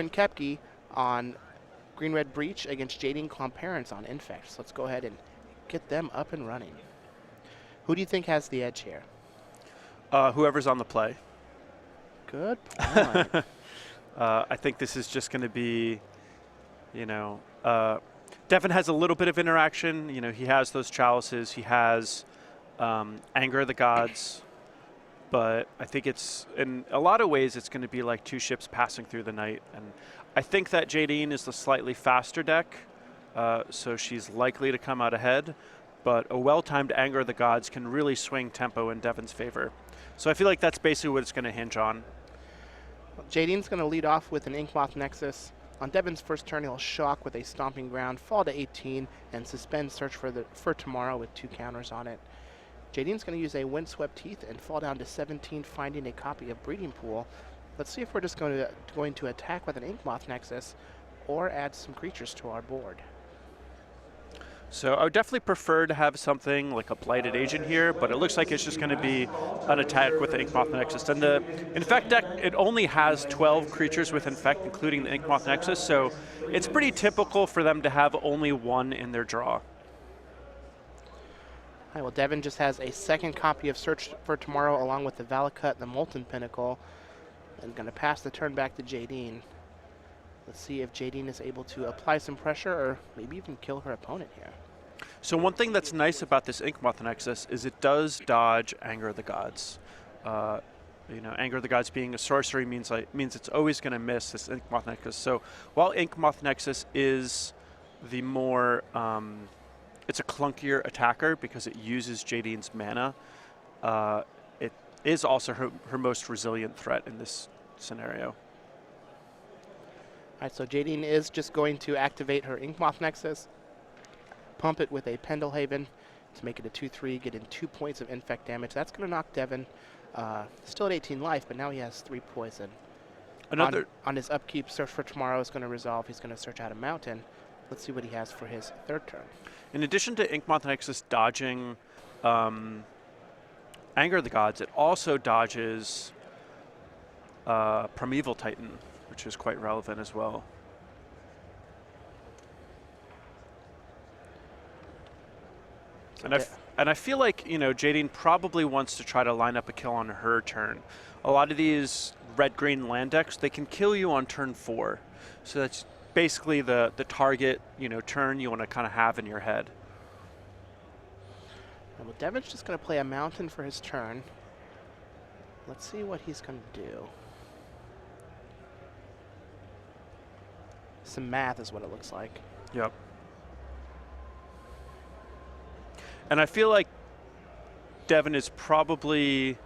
Devin Koepke on Green-Red Breach against Jadine Klomparens on Infect. So let's go ahead and get them up and running. Who do you think has the edge here? Whoever's on the play. Good point. I think this is just going to be, you know, Devin has a little bit of interaction. You know, he has those chalices. He has Anger of the Gods. But I think it's, in a lot of ways, it's going to be like two ships passing through the night. And I think that Jadine is the slightly faster deck, so she's likely to come out ahead. But a well-timed Anger of the Gods can really swing tempo in Devin's favor. So I feel like that's basically what it's going to hinge on. Jadine's going to lead off with an Inkmoth Nexus. On Devin's first turn, he'll shock with a Stomping Ground, fall to 18, and suspend Search for Tomorrow with 2 counters on it. Jadine's going to use a Windswept Teeth and fall down to 17, finding a copy of Breeding Pool. Let's see if we're just going to attack with an Inkmoth Nexus or add some creatures to our board. So I would definitely prefer to have something like a Blighted Agent here, but it looks like it's just going to be an attack with the Inkmoth Nexus. And the Infect deck, it only has 12 creatures with Infect, including the Inkmoth Nexus, so it's pretty typical for them to have only 1 in their draw. All right, well, Devin just has a second copy of Search for Tomorrow along with the Valakut and the Molten Pinnacle, and going to pass the turn back to Jadine. Let's see if Jadine is able to apply some pressure or maybe even kill her opponent here. So one thing that's nice about this Inkmoth Nexus is it does dodge Anger of the Gods. You know, Anger of the Gods being a sorcery means it's always going to miss this Inkmoth Nexus. So while Inkmoth Nexus is the more, it's a clunkier attacker because it uses Jadine's mana, it is also her most resilient threat in this scenario. All right, so Jadine is just going to activate her Inkmoth Nexus, pump it with a Pendelhaven to make it a 2/3, get in 2 points of Infect damage. That's going to knock Devin still at 18 life, but now he has 3 poison. On his upkeep, Search for Tomorrow is going to resolve. He's going to search out a mountain. Let's see what he has for his third turn. In addition to Inkmoth Nexus dodging Anger of the Gods, it also dodges Primeval Titan, which is quite relevant as well. And I feel like, you know, Jadine probably wants to try to line up a kill on her turn. A lot of these red-green land decks, they can kill you on turn 4. So that's basically the target, you know, turn you want to kind of have in your head. Well, Devin's just going to play a mountain for his turn. Let's see what he's going to do. Some math is what it looks like. Yep. And I feel like Devin is probably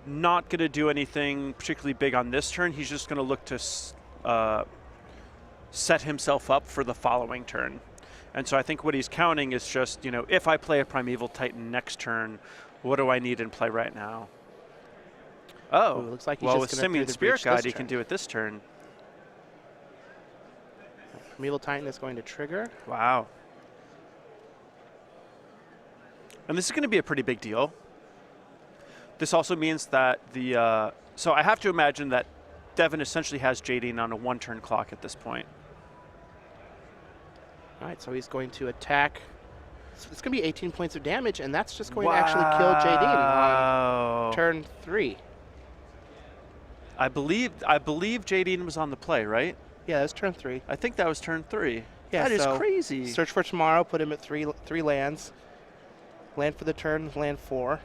not going to do anything particularly big on this turn. He's just going to look to set himself up for the following turn. And so I think what he's counting is just, you know, if I play a Primeval Titan next turn, what do I need in play right now? Oh, ooh, looks like he's well, just with gonna Simian do the Spirit breach Guide, this he can turn. do it this turn. Primeval Titan is going to trigger. Wow. And this is going to be a pretty big deal. This also means that the... so I have to imagine that Devin essentially has Jadine on a 1-turn clock at this point. All right, so he's going to attack. So it's going to be 18 points of damage, and that's just going to actually kill Jadine on turn 3. I believe Jadine was on the play, right? Yeah, that's turn 3. I think that was turn 3. Yeah, that is so crazy. Search for Tomorrow, put him at three lands. Land for the turn, land 4.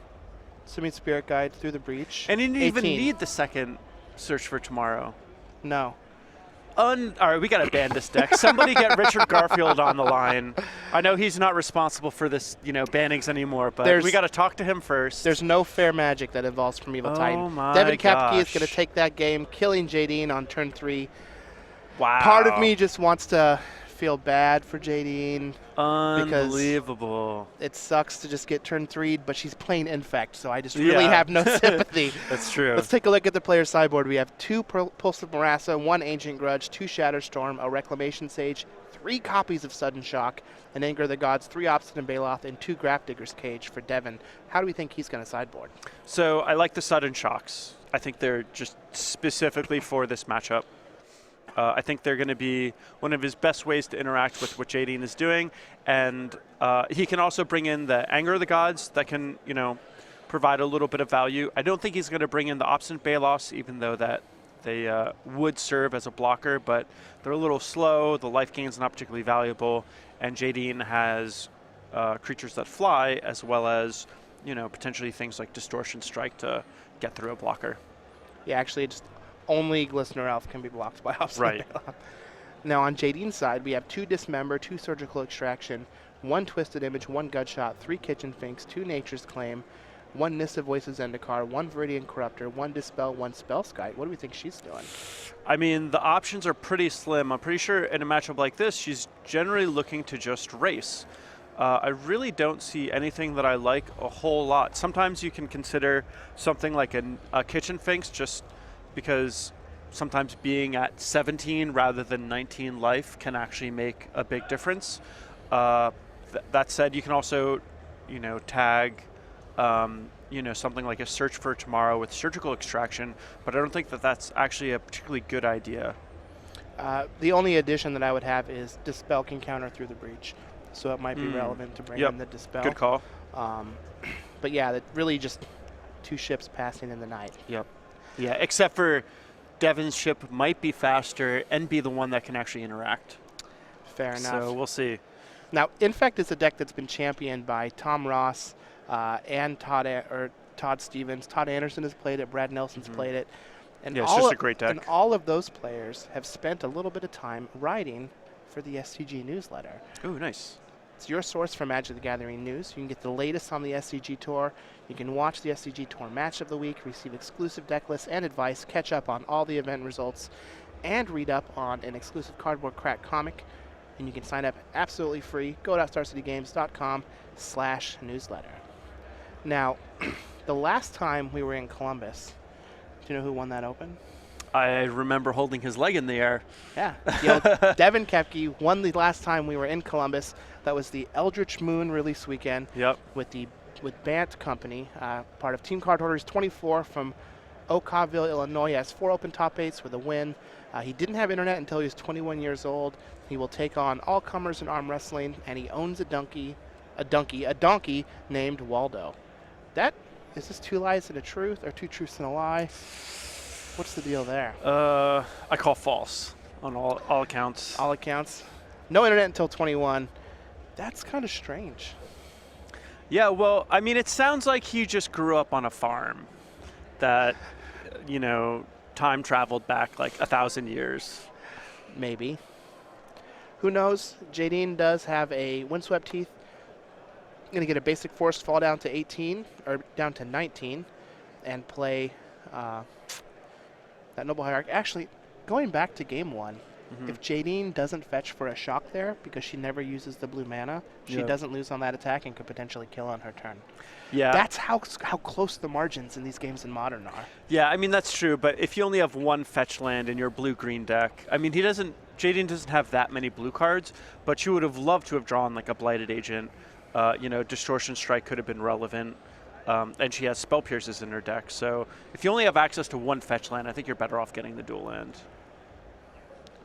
Simian Spirit Guide through the breach. And he didn't 18. even need the second Search for Tomorrow. No. All right, we got to ban this deck. Somebody get Richard Garfield on the line. I know he's not responsible for this, you know, bannings anymore, but we got to talk to him first. There's no fair magic that involves Primeval Titan. Oh my Devin gosh. Koepke is going to take that game, killing Jadine on turn 3. Wow. Part of me just wants to feel bad for Jadine. Unbelievable. It sucks to just get turn 3'd, but she's playing Infect, so I just really have no sympathy. That's true. Let's take a look at the player's sideboard. We have 2 Pulse of Marassa, 1 Ancient Grudge, 2 Shatterstorm, a Reclamation Sage, 3 copies of Sudden Shock, an Anger of the Gods, 3 Obstinate Baloth, and 2 Grafdigger's Cage for Devin. How do we think he's going to sideboard? So I like the Sudden Shocks. I think they're just specifically for this matchup. I think they're going to be one of his best ways to interact with what Jadine is doing, and he can also bring in the Anger of the Gods that can, provide a little bit of value. I don't think he's going to bring in the Obstinate Balos, even though that they would serve as a blocker, but they're a little slow. The life gain's not particularly valuable, and Jadine has creatures that fly, as well as potentially things like Distortion Strike to get through a blocker. Yeah, actually, just only Glistener Elf can be blocked by Obstinate Balos. Now, on Jadine's side, we have 2 Dismember, 2 Surgical Extraction, 1 Twisted Image, 1 Gutshot, 3 Kitchen Finks, 2 Nature's Claim, 1 Nissa Voices Zendikar, 1 Viridian Corruptor, 1 Dispel, 1 Spellskite. What do we think she's doing? I mean, the options are pretty slim. I'm pretty sure in a matchup like this, she's generally looking to just race. I really don't see anything that I like a whole lot. Sometimes you can consider something like a Kitchen Finks, just because sometimes being at 17 rather than 19 life can actually make a big difference. That said, you can also, tag, something like a Search for Tomorrow with Surgical Extraction, but I don't think that that's actually a particularly good idea. The only addition that I would have is Dispel can counter through the breach, so it might be relevant to bring in the Dispel. Good call. But yeah, that really just 2 ships passing in the night. Yep. Yeah, except for Devin's ship might be faster and be the one that can actually interact. Fair enough. So we'll see. Now, Infect is a deck that's been championed by Tom Ross and Todd Stevens. Todd Anderson has played it. Brad Nelson's played it. And yeah, it's just a great deck. And all of those players have spent a little bit of time writing for the SCG newsletter. Ooh, nice. It's your source for Magic the Gathering news. You can get the latest on the SCG Tour. You can watch the SCG Tour Match of the Week, receive exclusive deck lists and advice, catch up on all the event results, and read up on an exclusive Cardboard Crack comic. And you can sign up absolutely free. Go to starcitygames.com/newsletter. Now, the last time we were in Columbus, do you know who won that Open? I remember holding his leg in the air. Yeah. Devin Koepke won the last time we were in Columbus. That was the Eldritch Moon release weekend. Yep. With Bant Company, part of Team Card Holders 24 from Okawville, Illinois. He has 4 open top 8s with a win. He didn't have internet until he was 21 years old. He will take on all comers in arm wrestling, and he owns a donkey named Waldo. Is this 2 lies and a truth, or 2 truths and a lie? What's the deal there? I call false on all accounts. All accounts. No internet until 21. That's kind of strange. Yeah, well, I mean, it sounds like he just grew up on a farm that, time traveled back like 1,000 years. Maybe. Who knows? Jadine does have a Windswept Teeth. Going to get a basic Force, fall down to 18, or down to 19, and play that Noble Hierarch. Actually, going back to game 1, if Jadine doesn't fetch for a shock there, because she never uses the blue mana, she doesn't lose on that attack and could potentially kill on her turn. Yeah. That's how close the margins in these games in Modern are. Yeah, I mean, that's true, but if you only have 1 fetch land in your blue-green deck, I mean, Jadine doesn't have that many blue cards, but you would have loved to have drawn like a Blighted Agent. Distortion Strike could have been relevant, and she has Spell Pierces in her deck. So if you only have access to 1 fetch land, I think you're better off getting the dual land.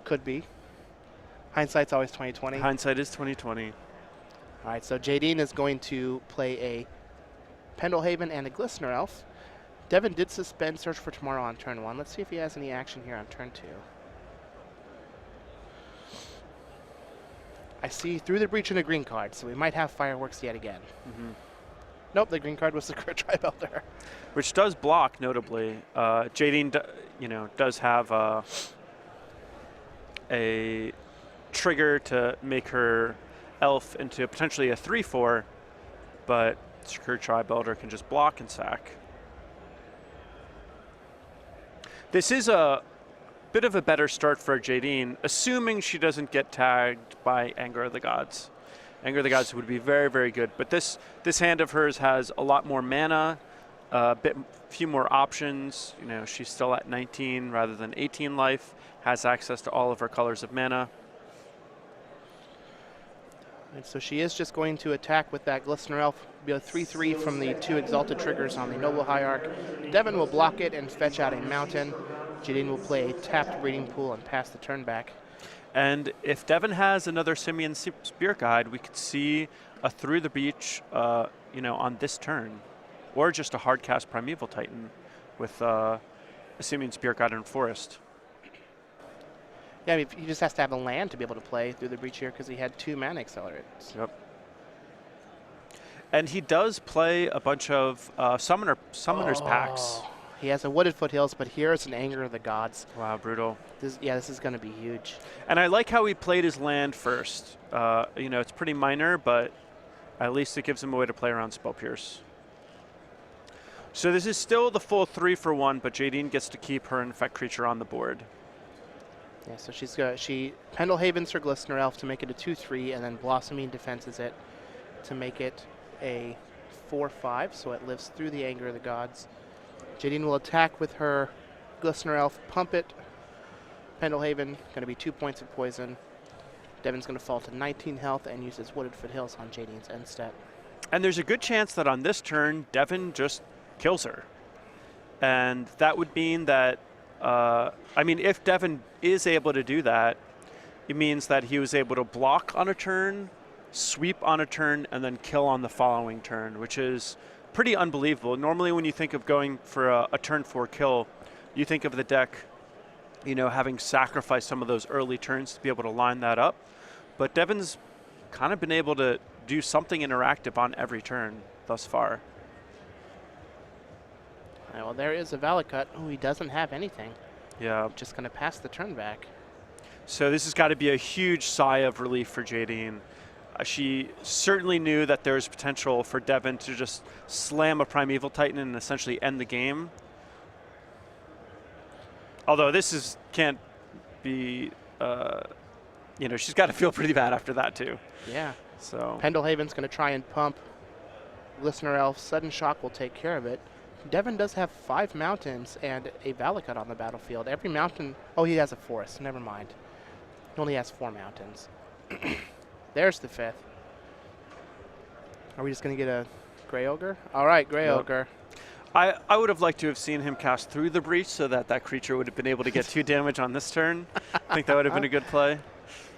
Could be. Hindsight's always 20/20. Hindsight is 20/20. All right, so Jadine is going to play a Pendlehaven and a Glistener Elf. Devin did suspend Search for Tomorrow on turn 1. Let's see if he has any action here on turn 2. I see through the breach and a green card, so we might have fireworks yet again. Nope, the green card was the Tri-Belter. Which does block, notably. Jadine, does have a trigger to make her elf into potentially a 3/4, but her Tri-Belter can just block and sack. This is a bit of a better start for Jadine, assuming she doesn't get tagged by Anger of the Gods. Anger of the Gods would be very, very good, but this hand of hers has a lot more mana, few more options. She's still at 19 rather than 18 life, has access to all of her colors of mana. And so she is just going to attack with that Glistener Elf, be a 3/3 from the 2 Exalted triggers on the Noble Hierarch. Devin will block it and fetch out a Mountain. Jadine will play a tapped breeding pool and pass the turn back. And if Devin has another Simian Spirit Guide, we could see a Through the Breach, on this turn, or just a hard cast Primeval Titan with a Simian Spirit Guide in Forest. Yeah, I mean, he just has to have a land to be able to play Through the Breach here because he had 2 mana accelerators. Yep. And he does play a bunch of summoners packs. He has a Wooded Foothills, but here it's an Anger of the Gods. Wow, brutal. This is going to be huge. And I like how he played his land first. It's pretty minor, but at least it gives him a way to play around Spell Pierce. So this is still the full 3-for-1, but Jadine gets to keep her Infect creature on the board. Yeah, so she Pendelhavens her Glistener Elf to make it a 2/3, and then Blossoming defenses it to make it a 4/5, so it lives through the Anger of the Gods. Jadine will attack with her Glistener Elf, pump it. Pendelhaven, going to be 2 points of poison. Devin's going to fall to 19 health and uses Wooded Foothills on Jadine's end step. And there's a good chance that on this turn, Devin just kills her. And that would mean that, if Devin is able to do that, it means that he was able to block on a turn, sweep on a turn, and then kill on the following turn, which is pretty unbelievable. Normally when you think of going for a turn 4 kill, you think of the deck, having sacrificed some of those early turns to be able to line that up. But Devin's kind of been able to do something interactive on every turn thus far. Well, there is a Valakut. Oh, he doesn't have anything. Yeah. Just going to pass the turn back. So this has got to be a huge sigh of relief for Jadine. She certainly knew that there was potential for Devin to just slam a Primeval Titan and essentially end the game. Although this can't be, she's got to feel pretty bad after that too. Yeah. So Pendelhaven's going to try and pump. Listener Elf, Sudden Shock will take care of it. Devin does have 5 mountains and a Valakut on the battlefield. Every mountain, oh, he has a forest, never mind. He only has 4 mountains. There's the 5th. Are we just going to get a Grey Ogre? All right, Grey Ogre. I would have liked to have seen him cast Through the Breach so that creature would have been able to get 2 damage on this turn. I think that would have been a good play.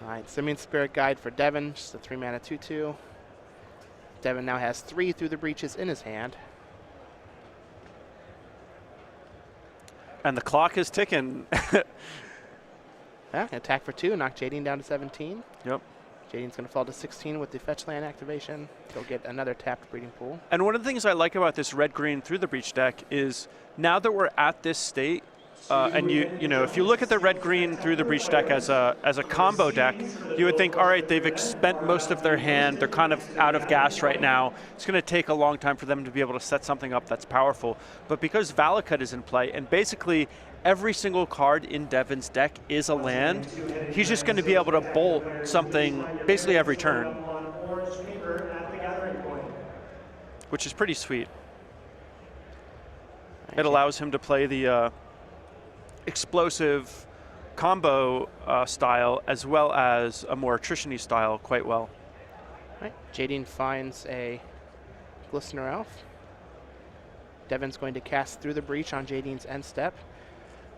All right, Simian Spirit Guide for Devin, just a 3-mana 2/2. Devin now has 3 Through the Breaches in his hand. And the clock is ticking. Attack for 2, knock Jadine down to 17. Yep. Jadine's going to fall to 16 with the fetch land activation. He'll get another tapped breeding pool. And one of the things I like about this red-green Through the Breach deck is now that we're at this state, and if you look at the red-green Through the Breach deck as a combo deck, you would think, all right, they've spent most of their hand. They're kind of out of gas right now. It's going to take a long time for them to be able to set something up that's powerful. But because Valakut is in play, and basically every single card in Devin's deck is a land, he's just going to be able to bolt something basically every turn, which is pretty sweet. It allows him to play the explosive combo style as well as a more attrition-y style quite well. Right. Jadine finds a Glistener Elf. Devin's going to cast Through the Breach on Jadine's end step.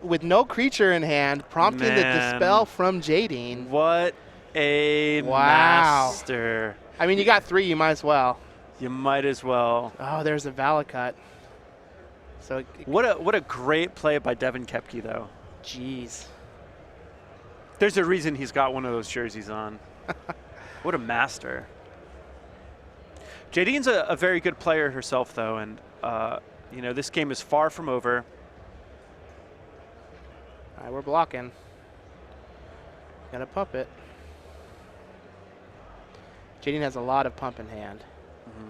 With no creature in hand, prompting the Dispel from Jadine. What a master. I mean, you got 3, you might as well. You might as well. Oh, there's a Valakut. So what a great play by Devin Koepke, though. Jeez. There's a reason he's got one of those jerseys on. What a master. Jadine's a very good player herself, though, and this game is far from over. All right, we're blocking. Got to pump it. Jadine has a lot of pump in hand. Mm-hmm.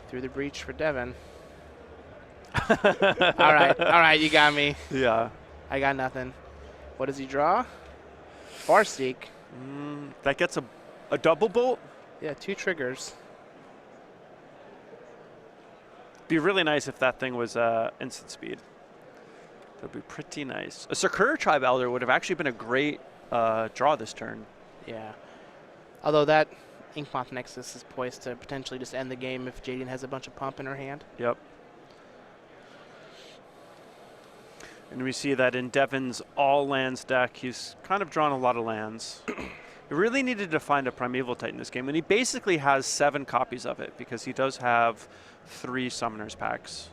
Through the Breach for Devin. all right, you got me. Yeah. I got nothing. What does he draw? Farseek. That gets a double bolt? Yeah, 2 triggers. Be really nice if that thing was instant speed. That'd be pretty nice. A Sakura Tribe Elder would have actually been a great draw this turn. Yeah. Although that Inkmoth Nexus is poised to potentially just end the game if Jadine has a bunch of pump in her hand. Yep. And we see that in Devin's all lands deck, he's kind of drawn a lot of lands. He really needed to find a Primeval Titan this game, and he basically has 7 copies of it because he does have 3 Summoners packs.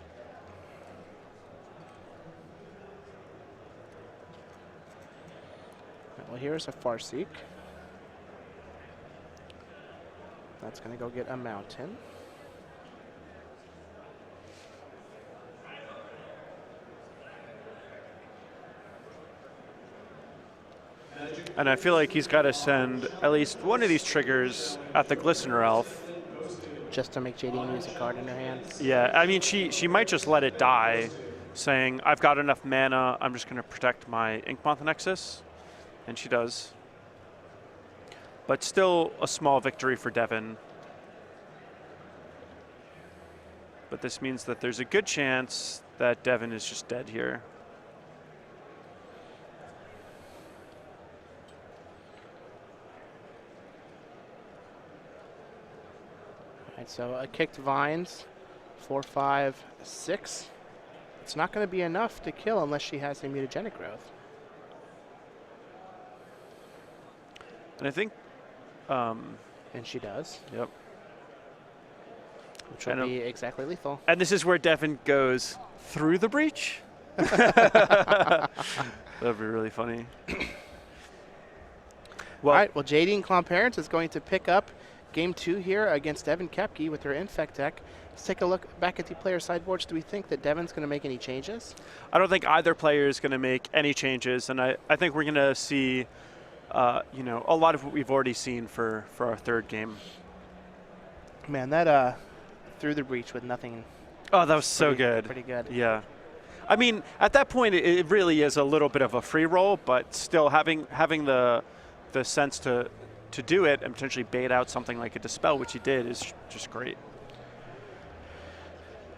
Well, here's a Farseek. That's going to go get a Mountain. And I feel like he's got to send at least one of these triggers at the Glistener Elf. Just to make Jadine use a card in her hand. Yeah, I mean, she might just let it die, saying, I've got enough mana, I'm just going to protect my Inkmoth Nexus. And she does. But still a small victory for Devin. But this means that there's a good chance that Devin is just dead here. All right, so a kicked Vines, 4, 5, 6. It's not going to be enough to kill unless she has a mutagenic growth. And I think... and she does. Yep. Which will be exactly lethal. And this is where Devin goes through the breach. That'd be really funny. Well, all right, well, Jadine Klomparens is going to pick up Game 2 here against Devin Koepke with her Infect deck. Let's take a look back at the player sideboards. Do we think that Devin's going to make any changes? I don't think either player is going to make any changes, and I think we're going to see you know, a lot of what we've already seen for our third game. Man, that through the breach with nothing. Oh, that was so good. Pretty good. Yeah. I mean, at that point, it really is a little bit of a free roll, but still having the sense to do it and potentially bait out something like a Dispel, which he did, is just great.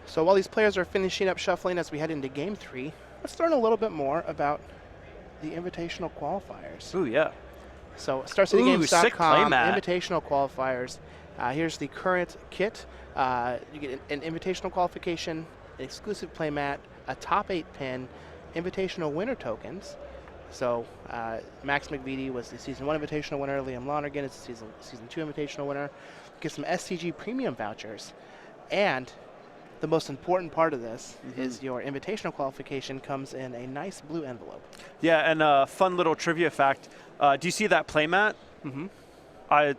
So while these players are finishing up shuffling as we head into Game 3, let's learn a little bit more about the Invitational Qualifiers. Ooh, yeah. So StarCityGames.com, playmat. Invitational Qualifiers. Here's the current kit. You get an Invitational Qualification, an exclusive playmat, a top 8 pin, Invitational winner tokens. So Max McVitie was the Season 1 Invitational winner. Liam Lonergan is the Season 2 Invitational winner. Get some SCG Premium vouchers. And the most important part of this is your Invitational Qualification comes in a nice blue envelope. Yeah, and a fun little trivia fact. Do you see that playmat? I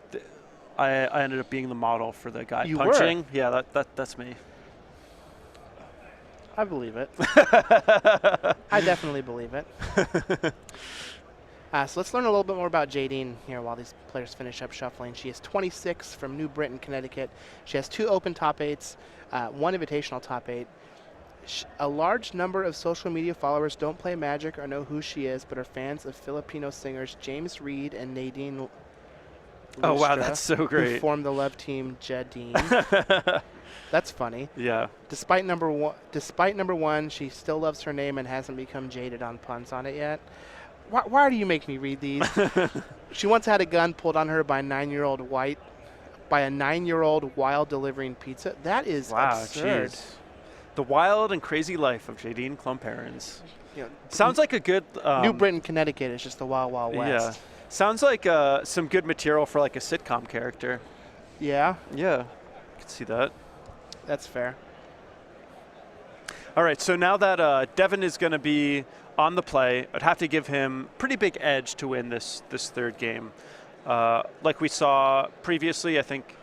ended up being the model for the guy punching. Were? Yeah, that's me. I believe it. I definitely believe it. So let's learn a little bit more about Jadine here while these players finish up shuffling. She is 26 from New Britain, Connecticut. She has 2 open top 8s, 1 invitational top 8. A large number of social media followers don't play Magic or know who she is, but are fans of Filipino singers James Reid and Nadine Oh, wow, Lustra, that's so who great. formed the love team Jadine. That's funny. Yeah. Despite number one, she still loves her name and hasn't become jaded on puns on it yet. Why do you make me read these? She once had a gun pulled on her by a 9-year-old while delivering pizza. That is absurd. Geez. The wild and crazy life of Jadine Klomparens. You know, Sounds like a good... New Britain, Connecticut is just the wild, wild west. Yeah. Sounds like some good material for like a sitcom character. Yeah? Yeah, I could see that. That's fair. All right, so now that Devin is going to be on the play, I'd have to give him pretty big edge to win this third game. Like we saw previously, I think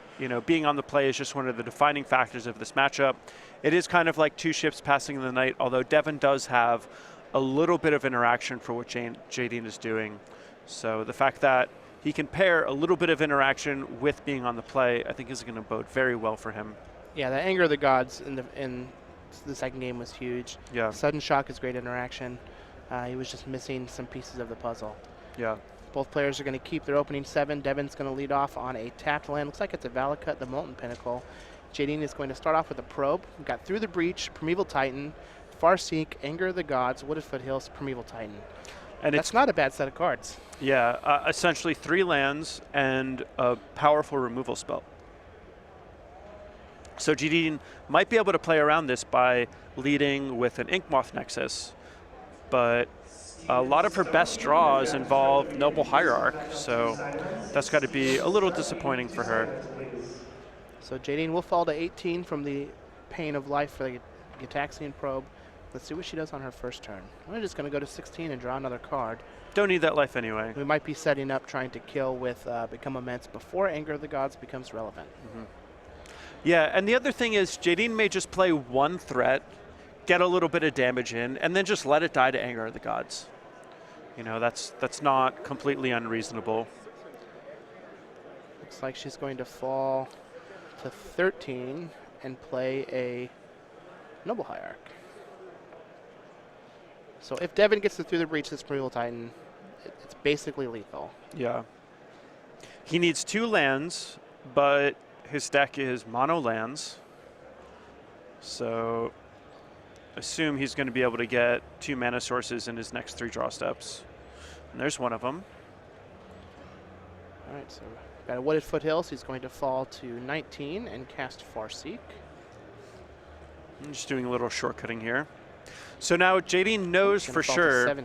being on the play is just one of the defining factors of this matchup. It is kind of like 2 ships passing in the night, although Devin does have a little bit of interaction for what Jadine is doing. So the fact that he can pair a little bit of interaction with being on the play, I think is going to bode very well for him. Yeah, the Anger of the Gods in the second game was huge. Yeah. Sudden Shock is great interaction. He was just missing some pieces of the puzzle. Yeah. Both players are going to keep their opening 7. Devin's going to lead off on a tapped land. Looks like it's a Valakut, the Molten Pinnacle. Jadine is going to start off with a Probe. We've got Through the Breach, Primeval Titan, Farseek, Anger of the Gods, Wooded Foothills, Primeval Titan. And that's not a bad set of cards. Yeah, essentially 3 lands and a powerful removal spell. So Jadine might be able to play around this by leading with an Inkmoth Nexus. but a lot of her best draws involve Noble Hierarch, so that's got to be a little disappointing for her. So Jadine will fall to 18 from the Pain of Life for the Gitaxian Probe. Let's see what she does on her first turn. I'm just going to go to 16 and draw another card. Don't need that life anyway. We might be setting up trying to kill with Become Immense before Anger of the Gods becomes relevant. Yeah, and the other thing is Jadine may just play one threat, get a little bit of damage in, and then just let it die to Anger of the Gods. You know, that's not completely unreasonable. Looks like she's going to fall to 13 and play a Noble Hierarch. So if Devin gets through the breach this Primeval Titan, it's basically lethal. Yeah. He needs 2 lands, but his deck is mono lands. So assume he's going to be able to get 2 mana sources in his next 3 draw steps. And there's one of them. All right, so got a Wooded Foothills. He's going to fall to 19 and cast Farseek. I'm just doing a little shortcutting here. So now Jadine knows for sure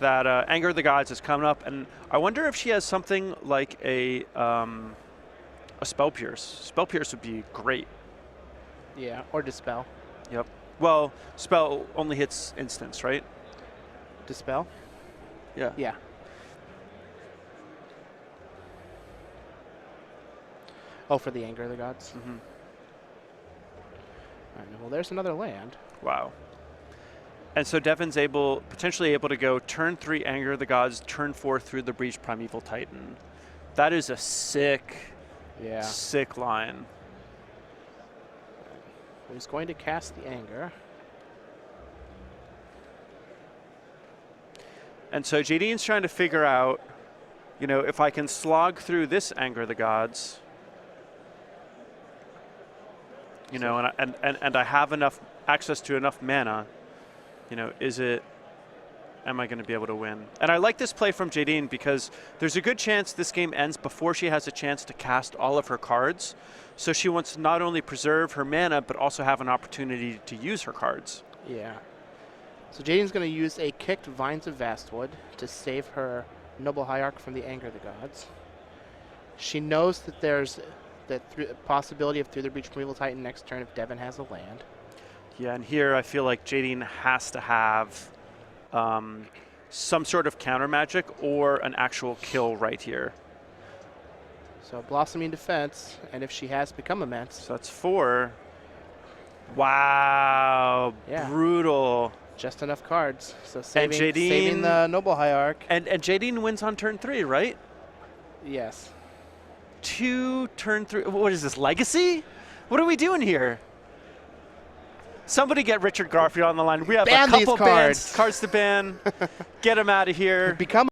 that Anger of the Gods is coming up, and I wonder if she has something like a Spell Pierce. Spell Pierce would be great. Yeah, or Dispel. Yep. Well, Spell only hits instants, right? Dispel? Yeah. Yeah. Oh, for the Anger of the Gods? Mm-hmm. All right, well, there's another land. Wow. And so Devin's potentially able to go turn 3 Anger of the Gods, turn 4 through the Breach Primeval Titan. That is a sick line. He's going to cast the Anger. And so Jadine's trying to figure out, you know, if I can slog through this Anger of the Gods, you know, and I have enough access to enough mana, you know, am I going to be able to win? And I like this play from Jadine because there's a good chance this game ends before she has a chance to cast all of her cards. So she wants to not only preserve her mana, but also have an opportunity to use her cards. Yeah. So Jadine's going to use a kicked Vines of Vastwood to save her Noble Hierarch from the Anger of the Gods. She knows that there's the possibility of Through the Breach Primeval Titan next turn if Devin has a land. Yeah, and here I feel like Jadine has to have some sort of counter magic or an actual kill right here. So Blossoming Defense, and if she has Become Immense. So that's 4. Wow, yeah. Brutal. Just enough cards. So saving the Noble Hierarch. And Jadine wins on turn 3, right? Yes. 2 turn 3. What is this, Legacy? What are we doing here? Somebody get Richard Garfield on the line. We have a couple cards to ban. Get him out of here. Become